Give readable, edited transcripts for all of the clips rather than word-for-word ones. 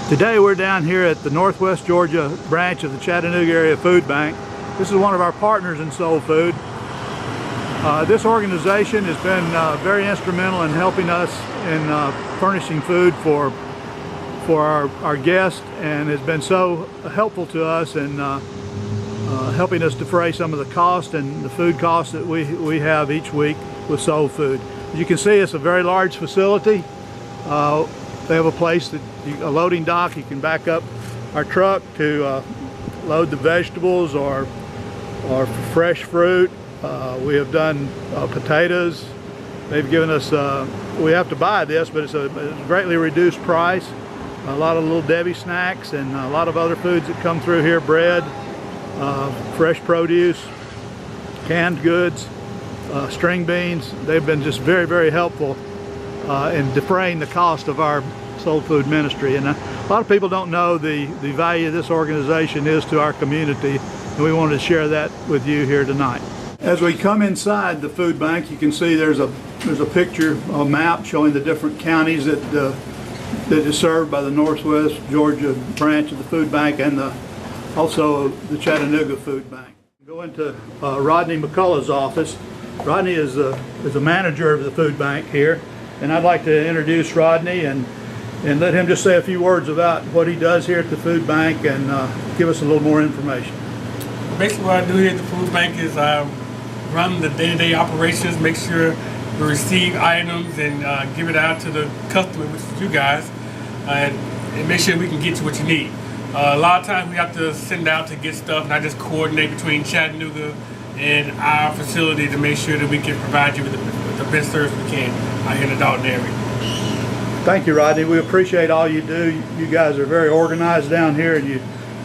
Today we're down here at the Northwest Georgia branch of the Chattanooga Area Food Bank. This is one of our partners in Soul Food. This organization has been very instrumental in helping us in furnishing food for our guests, and has been so helpful to us in helping us defray some of the cost and the food costs that we have each week with Soul Food. As you can see, it's a very large facility. They have a place, a loading dock. You can back up our truck to load the vegetables or fresh fruit. We have done potatoes. They've given us, we have to buy this, but it's a greatly reduced price. A lot of Little Debbie snacks and a lot of other foods that come through here, bread, fresh produce, canned goods, string beans. They've been just very, very helpful in defraying the cost of our Soul Food ministry. And a lot of people don't know the value this organization is to our community, and we wanted to share that with you here tonight. As we come inside the food bank, you can see there's a picture, a map showing the different counties that is served by the Northwest Georgia branch of the food bank, and also the Chattanooga Food Bank. Go into Rodney McCullough's office. Rodney is a manager of the food bank here, and I'd like to introduce Rodney and let him just say a few words about what he does here at the food bank and give us a little more information. Basically what I do here at the food bank is run the day-to-day operations, make sure we receive items and give it out to the customer, which is you guys, and make sure we can get you what you need. A lot of times we have to send out to get stuff, and I just coordinate between Chattanooga and our facility to make sure that we can provide you with the best service we can out here in the Dalton area. Thank you, Rodney. We appreciate all you do. You guys are very organized down here, and you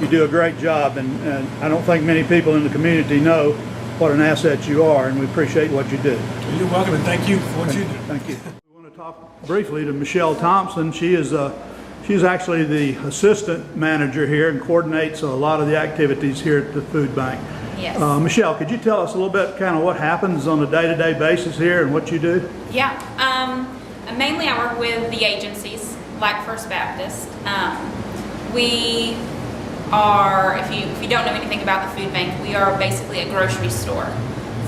do a great job, and I don't think many people in the community know what an asset you are, and we appreciate what you do. You're welcome, and thank you for what you do. Thank you. We want to talk briefly to Michelle Thompson. She's actually the assistant manager here and coordinates a lot of the activities here at the food bank. Yes. Michelle, could you tell us a little bit kind of what happens on a day-to-day basis here and what you do? Yeah. Mainly I work with the agencies like First Baptist. We are, if you don't know anything about the food bank, we are basically a grocery store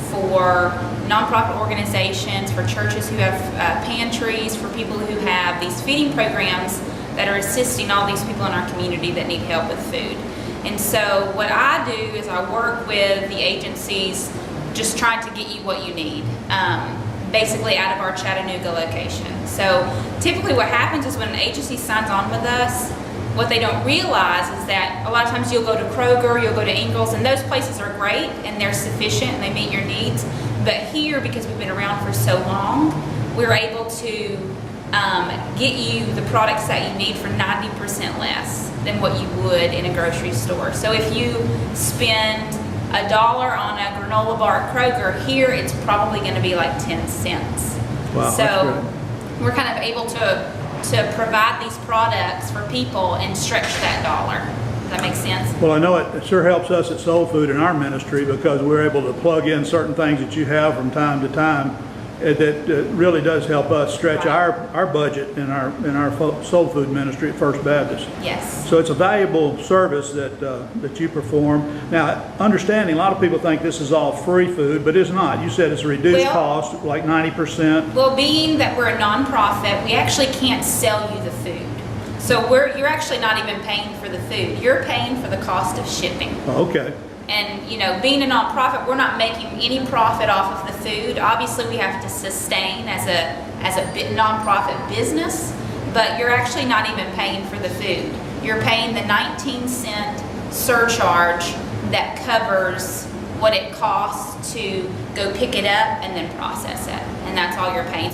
for nonprofit organizations, for churches who have pantries, for people who have these feeding programs that are assisting all these people in our community that need help with food. And so what I do is I work with the agencies just trying to get you what you need, basically out of our Chattanooga location. So typically what happens is when an agency signs on with us, what they don't realize is that a lot of times you'll go to Kroger, you'll go to Ingles, and those places are great and they're sufficient and they meet your needs. But here, because we've been around for so long, we're able to get you the products that you need for 90% less than what you would in a grocery store. So if you spend $1 on a granola bar at Kroger, here it's probably going to be like 10 cents. Wow, so we're kind of able to provide these products for people and stretch that dollar. Does that make sense? Well, I know it sure helps us at Soul Food in our ministry, because we're able to plug in certain things that you have from time to time that really does help us stretch our budget in our Soul Food ministry at First Baptist. Yes. So it's a valuable service that you perform. Now, understanding, a lot of people think this is all free food, but it's not. You said it's a reduced cost, like 90%. Well, being that we're a nonprofit, we actually can't sell you the food. So you're actually not even paying for the food. You're paying for the cost of shipping. Okay. And being a nonprofit, we're not making any profit off of the food. Obviously, we have to sustain as a nonprofit business, but you're actually not even paying for the food. You're paying the 19-cent surcharge that covers what it costs to go pick it up and then process it, and that's all you're paying.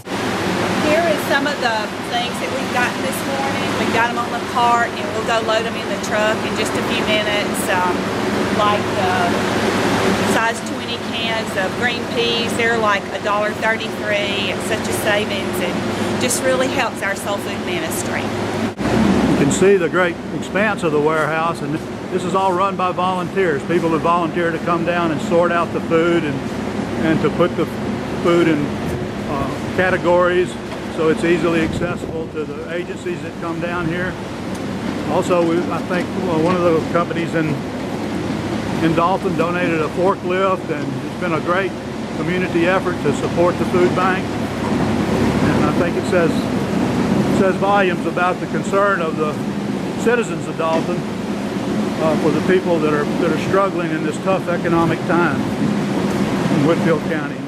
Here is some of the things that we've gotten this morning. We've got them on the cart, and we'll go load them in the truck in just a few minutes. Like size 20 cans of green peas, they're like $1.33. It's such a savings, and just really helps our Soul Food ministry. You can see the great expanse of the warehouse, and this is all run by volunteers. People who volunteer to come down and sort out the food and to put the food in categories so it's easily accessible to the agencies that come down here. Also, I think one of the companies in Dalton donated a forklift, and it's been a great community effort to support the food bank. And I think it says volumes about the concern of the citizens of Dalton for the people that are struggling in this tough economic time in Whitfield County.